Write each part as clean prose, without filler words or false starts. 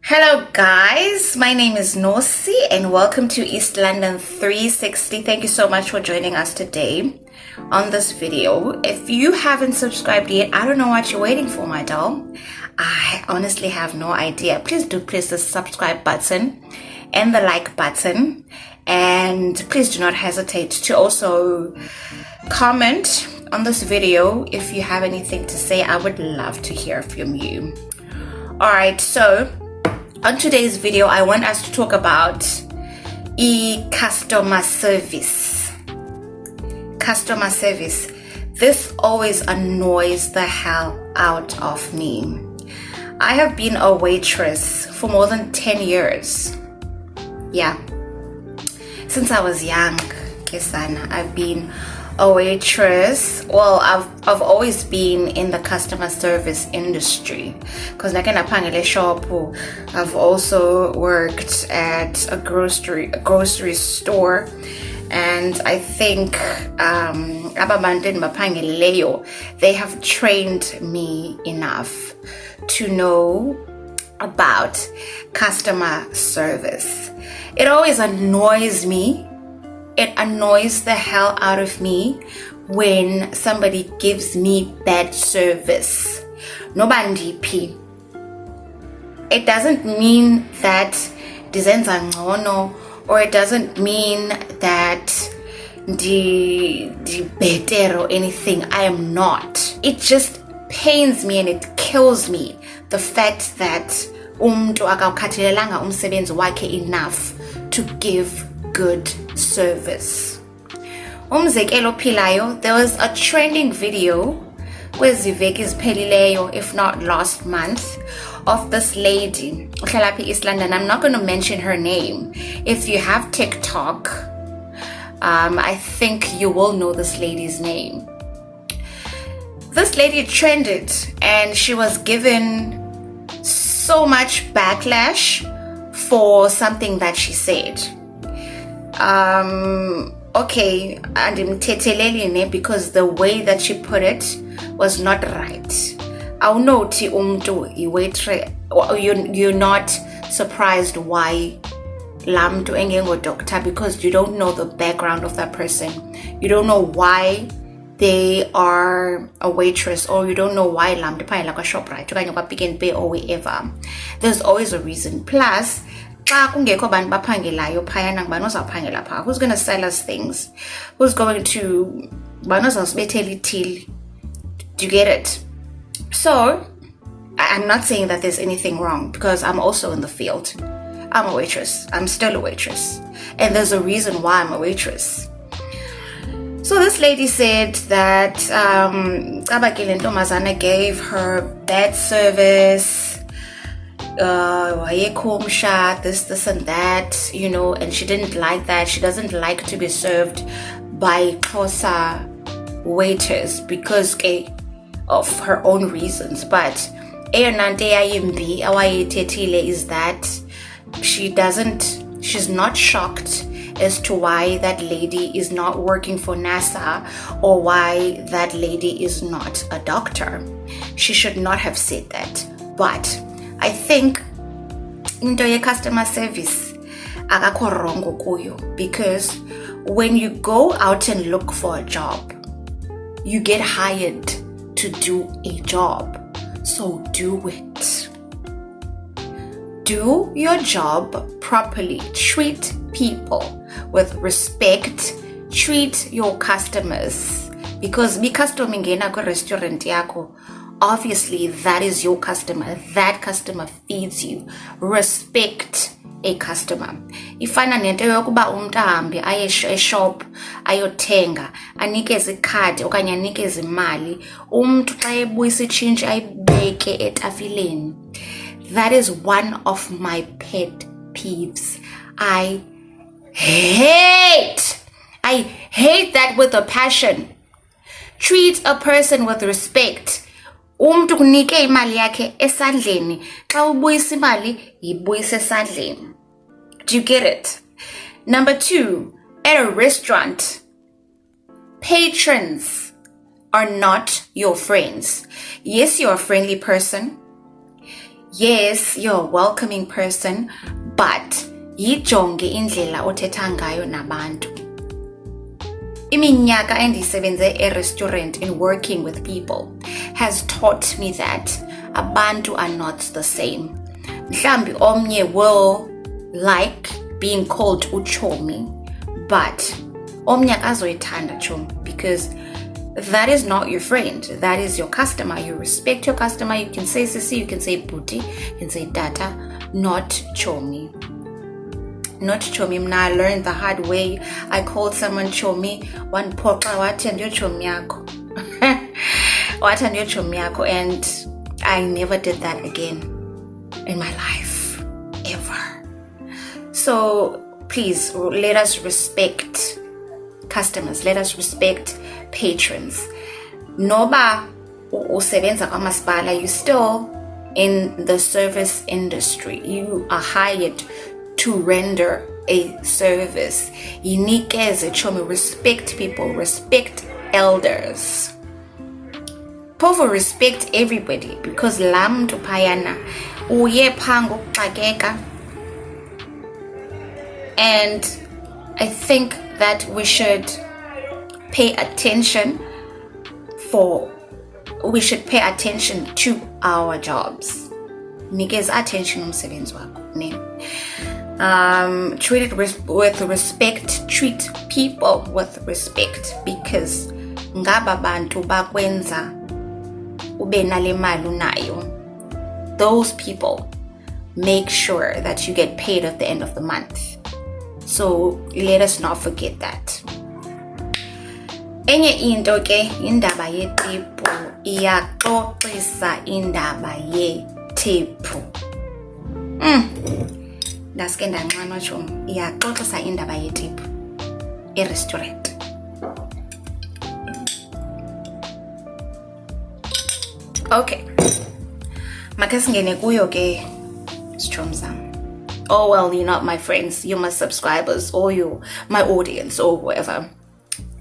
Hello guys, my name is Nosi and welcome to East London 360. Thank you so much for joining us today on this video. If you haven't subscribed yet, I don't know what you're waiting for, my doll. I honestly have no idea. Please do press the subscribe button and the like button, and please do not hesitate to also comment on this video if you have anything to say. I would love to hear from you. Alright, so on today's video, I want us to talk about customer service. Customer service. This always annoys the hell out of me. I have been a waitress for more than 10 years. Yeah. Since I was young, Kesana, I've been a waitress. Well, I've always been in the customer service industry because like in a pangele shop, I've also worked at a grocery store, and I think they have trained me enough to know about customer service. It always annoys me. It annoys the hell out of me when somebody gives me bad service. Nobandi P. It doesn't mean that dizenza ngcono, or it doesn't mean that the better or anything. I am not. It just pains me and it kills me, the fact that umntu akawukhathalelanga umsebenzi wakhe enough to give good service. Umzekelo ophilayo, there was a trending video kweziveki ezipheleleyo, if not last month, of this lady ohlala apha East London. I'm not going to mention her name. If you have TikTok, I think you will know this lady's name. This lady trended and she was given so much backlash for something that she said. Okay, and because the way that she put it was not right. You're not surprised why lamdu engengo doctor, because you don't know the background of that person. You don't know why they are a waitress, or you don't know why lamdu like a shop, right? Pick and pay or whatever. There's always a reason. Plus, who's going to sell us things? Who's going to do you get it? So I'm not saying that there's anything wrong, because I'm also in the field. I'm a waitress. I'm still a waitress, and there's a reason why I'm a waitress. So this lady said that Kabakile Ntomazana gave her bad service, this and that, and she didn't like that. She doesn't like to be served by Xhosa waiters because of her own reasons. But is that she's not shocked as to why that lady is not working for NASA, or why that lady is not a doctor. She should not have said that. But I think into your customer service akakho wrong kuyo, because when you go out and look for a job, you get hired to do a job. So do it. Do your job properly. Treat people with respect. Treat your customers, because customer ingena ku restaurant yako, obviously that is your customer. That customer feeds you. Respect a customer. Ifana nento yokuba umuntu ahambe aye eshop ayothenga, anikeze ikhadi okanye anikeze imali, umuntu xa ebuyisa ichange ayibeke etafileni. That is one of my pet peeves. I hate that with a passion. Treat a person with respect. Umntu kunike imali yakhe esandleni, xa ubuyisa imali yibuyise esandleni. Do you get it? Number 2, at a restaurant, patrons are not your friends. Yes, you're a friendly person. Yes, you're a welcoming person, but yijonge indlela othetha ngayo nabantu. Iminyaka endisebenze e-restaurant in working with people has taught me that abantu are not the same. Mhlambi omnye will like being called uchomi, but omnye akazoyithanda chomi because that is not your friend. That is your customer. You respect your customer. You can say sisi, you can say booty, you can say data, not chomi. Not chomi. Now I learned the hard way. I called someone chomi. One poka wati and your chomi yako. Wati and your chomi yako, and I never did that again in my life, ever. So please let us respect customers. Let us respect patrons. Noba usebenza kwamasipala, you still in the service industry. You are hired to render a service. Yinikeze chomi, respect people, respect elders. Povo respect everybody, because lam to payana uye pango pakeka. And I think that we should pay attention to our jobs. Nikeza attention umsebenzi wakho, ne? Treat it with respect. Treat people with respect, because ngaba bantu bakwenza ube nale mali unayo. Those people make sure that you get paid at the end of the month. So let us not forget that. Enye into ke indaba yetipu iyaxoxisa indaba yetipu. Ndaske ndanxanwa chomi, iyaxoxisa indaba yetipu e-restaurant. Okay. Makasingene kuyo ke stroms zam. Oh well, you're not my friends, you're my subscribers, or you're my audience, or whatever.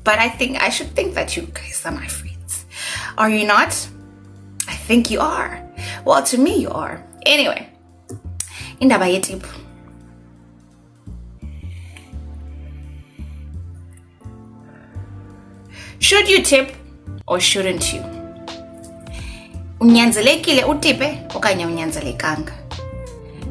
But I should think that you guys are my friends. Are you not? I think you are. Well, to me you are. Anyway, indaba yetipu. Should you tip or shouldn't you? Unyanzelekile utipe okanye unyanzelekanga?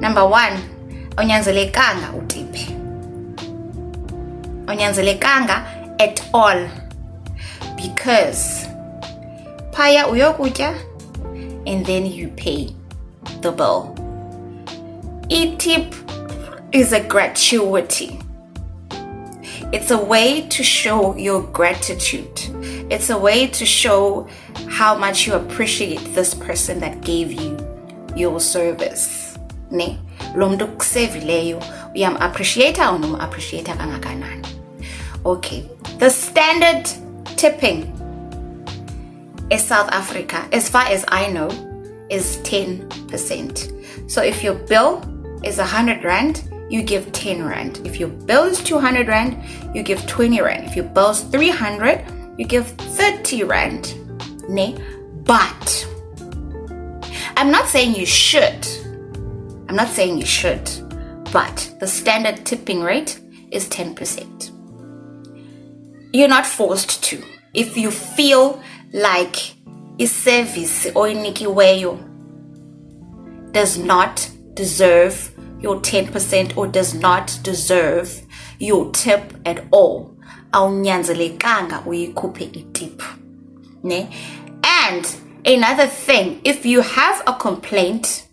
Number 1, unyanzelekanga utipe. Unyanzelekanga at all, because paya uyokutya and then you pay the bill. E-tip is a gratuity. It's a way to show your gratitude. It's a way to show how much you appreciate this person that gave you your service. Ne? Lo mntu kusevileyo uyam-appreciata or noma-appreciata kangakanani. Okay, the standard tipping in South Africa, as far as I know, is 10%. So if your bill is 100 Rand, you give 10 Rand. If your bill is 200 Rand, you give 20 Rand. If your bill is 300, you give 30 Rand. Ne? But I'm not saying you should. But the standard tipping rate is 10%. You're not forced to. If you feel like a service or inikiweyo does not deserve your 10% or does not deserve your tip at all, awunyanzelekanga uyikhuphe itip. Ne? And another thing, if you have a complaint,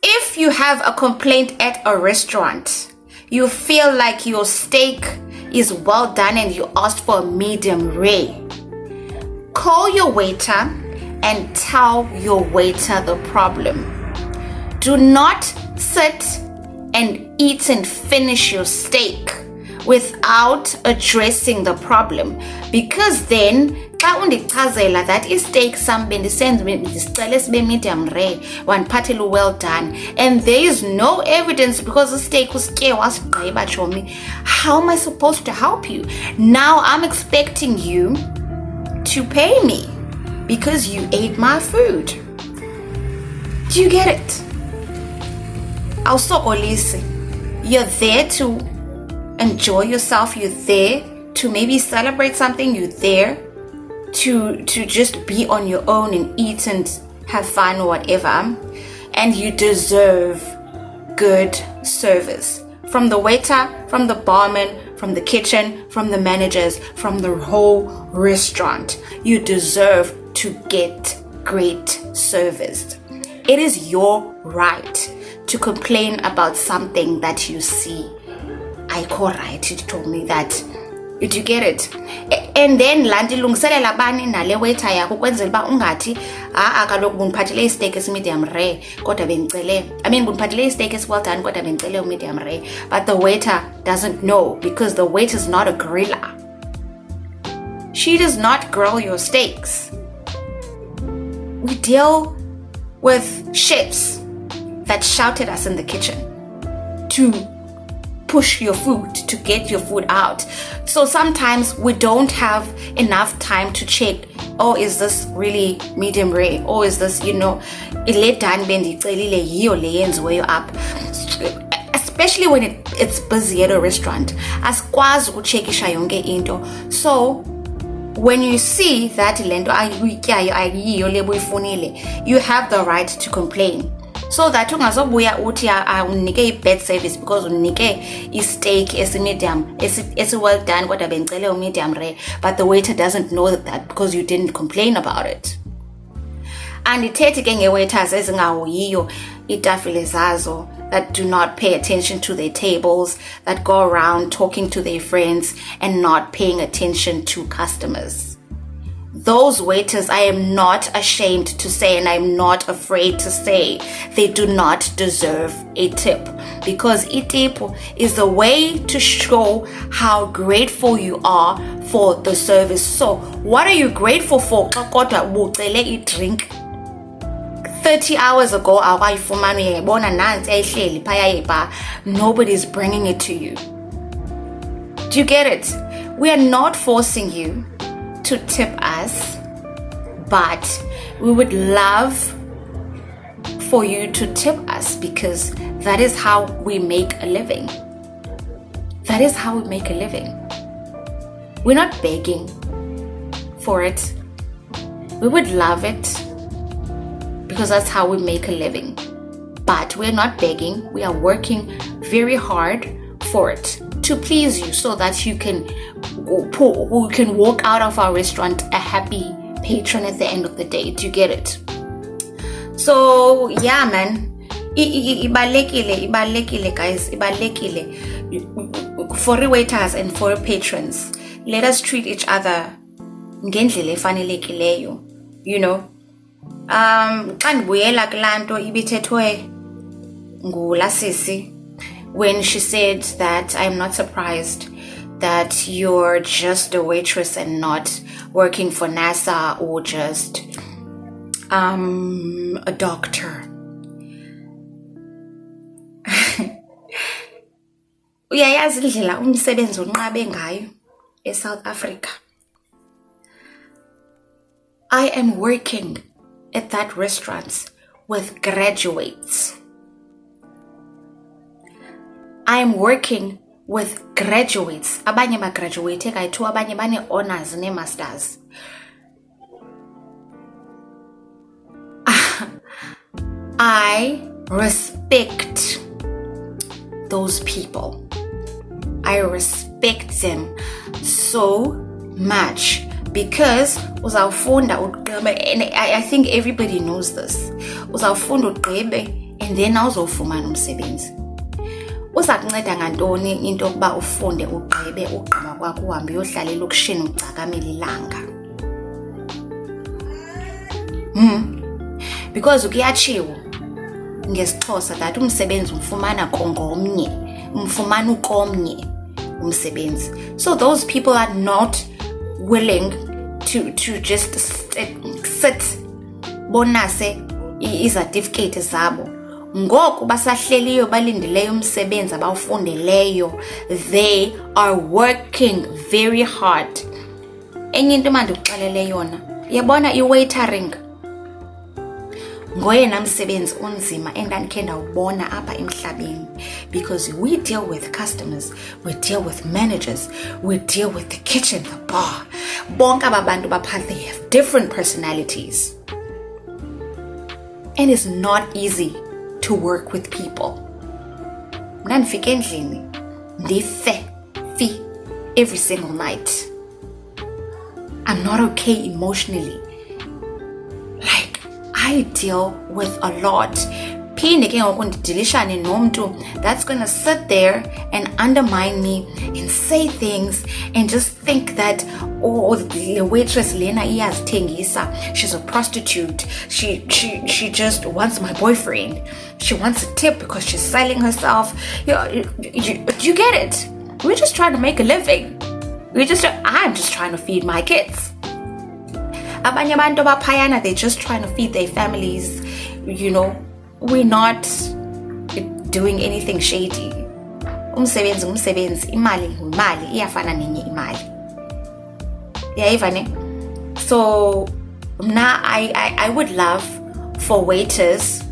if you have a complaint at a restaurant, you feel like your steak is well done and you asked for a medium rare, call your waiter and tell your waiter the problem. Do not sit and eat and finish your steak without addressing the problem, because then xa undichazela that isteak sami bendisicela sibe medium rare wandiphathela well done and there is no evidence because the steak usitye wasigqiba chomi, how am I supposed to help you? Now I'm expecting you to pay me because you ate my food. Do you get it? Awusokolisi. You're there to enjoy yourself. You're there to maybe celebrate something. You're there to just be on your own and eat and have fun or whatever. And you deserve good service. From the waiter, from the barman, from the kitchen, from the managers, from the whole restaurant. You deserve to get great service. It is your right to complain about something that you see. I call right, you told me that. Did you get it? And then landi lungiselela bani nale waiter yakho kwenzela ba ungathi kaloku bundiphathele steak esi medium rare kodwa bengicele bundiphathele steak esi well done kodwa bengicele medium rare, but the waiter doesn't know because the waiter is not a griller. She does not grill your steaks. We deal with chefs that shout at us in the kitchen to push your food, to get your food out. So sometimes we don't have enough time to check, oh, is this really medium rare? Or is this, up? Especially when it's busy at a restaurant. Asikwazi ukucheckisha yonke into. So when you see that you have the right to complain. So that ungazobuya uthi unike bad service because unike steak esi medium esi well done kodwa bengicele medium rare, but the waiter doesn't know that because you didn't complain about it. And ithethe ke ngewaiters ezingahoyiyo itafile zazo, that do not pay attention to their tables, that go around talking to their friends and not paying attention to customers. Those waiters, I am not ashamed to say, and I'm not afraid to say, they do not deserve a tip, because a tip is a way to show how grateful you are for the service. So what are you grateful for? Drink 30 hours ago, nobody's bringing it to you. Do you get it? We are not forcing you to tip us, but we would love for you to tip us because that is how we make a living. That is how we make a living. We're not begging for it. We would love it because that's how we make a living. But we're not begging. We are working very hard for it to please you so that you can walk out of our restaurant a happy patron at the end of the day. Do you get it? So yeah, man, ibalekile guys, ibalekile for waiters and for patrons. Let us treat each other ngendlela efanelekileyo, xa ndibuyela kulaa nto ibithethwe ngulasisi when she said that I'm not surprised that you're just a waitress and not working for NASA or just a doctor. Uyayazi indlela umsebenzi unqabe ngayo eSouth Africa. I am working at that restaurant with graduates. I'm working with graduates. Abanye ba graduate kayi-2, abanye bane honors ne masters. I respect those people. I respect them so much because uzawufunda ugqibe, and I think everybody knows this. Uzawufunda ugqibe and then awuzofumana umsebenzi. Uza kunceda ngantoni into yokuba ufunde ugqibe ugqiba kwakho uhambe uyohlala elokishini ucakamela ilanga? Because ukuyatshiwo ngesixhosa that umsebenzi umfumana kongomnye, umfumana ukomnye umsebenzi. So those people are not willing to just sit bonase izatifikate zabo. Ngoku basahleliyo balindeleyo umsebenzi abawufundeleyo, they are working very hard. Enye into manje ukuxelele yona, yabona i-waitering. ngoyena msebenzi unzima endandikhe ndawubona apha emhlabeni, because we deal with customers, we deal with managers, we deal with the kitchen, the bar. Bonke aba bantu bapha, they have different personalities, and it's not easy to work with people. Mna ndifike endlini ndife every single night. I'm not okay emotionally. Like, I deal with a lot. Phinde ke ngoku ndidilishane nomntu that's gonna sit there and undermine me and say things and just think that, oh, the waitress lena iyazithengisa, she's a prostitute, she just wants my boyfriend, she wants a tip because she's selling herself. You get it? We're just trying to make a living. I'm just trying to feed my kids. Abanye abantu baphayana, they're just trying to feed their families. We're not doing anything shady. Umsebenzi, imali, iyafana nenye imali. Yayiva. So now I would love for waiters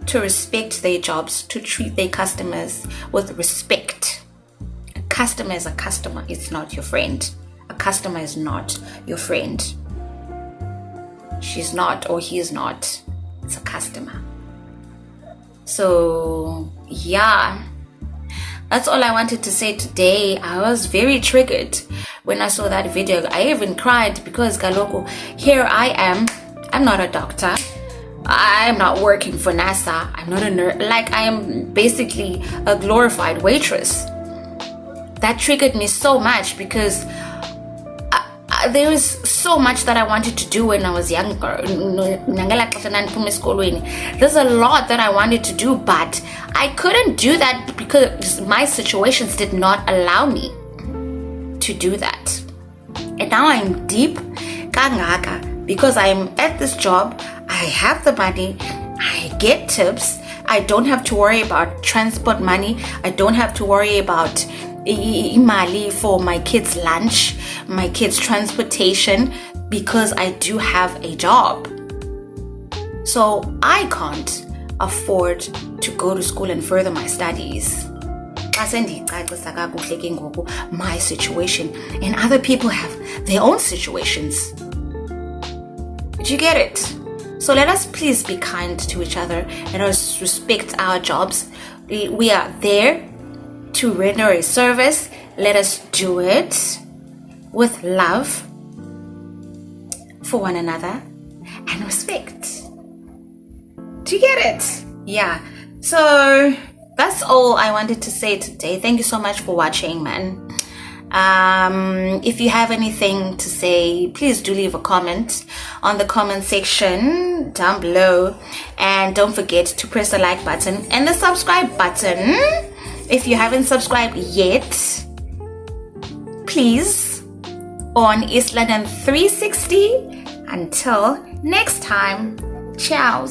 to respect their jobs, to treat their customers with respect. A customer is a customer, it's not your friend. A customer is not your friend. She's not, or he is not. It's a customer. So yeah, that's all I wanted to say today. I was very triggered when I saw that video. I even cried because galoko, here I am. I'm not a doctor. I'm not working for NASA. I'm not a nurse. Like, I am basically a glorified waitress. That triggered me so much because there is so much that I wanted to do when I was younger. There's a lot that I wanted to do, but I couldn't do that because my situations did not allow me to do that. And now I'm deep kangaka because I'm at this job. I have the money. I get tips. I don't have to worry about transport money. I don't have to worry about imali for my kids' lunch, my kids' transportation, because I do have a job. So I can't afford to go to school and further my studies. My situation, and other people have their own situations. Did you get it? So let us please be kind to each other. Let us respect our jobs. We are there to render a service. Let us do it with love for one another and respect. Do you get it? Yeah. So that's all I wanted to say today. Thank you so much for watching, man. If you have anything to say, please do leave a comment on the comment section down below, and don't forget to press the like button and the subscribe button if you haven't subscribed yet. Please, on East London 360. Until next time, ciao.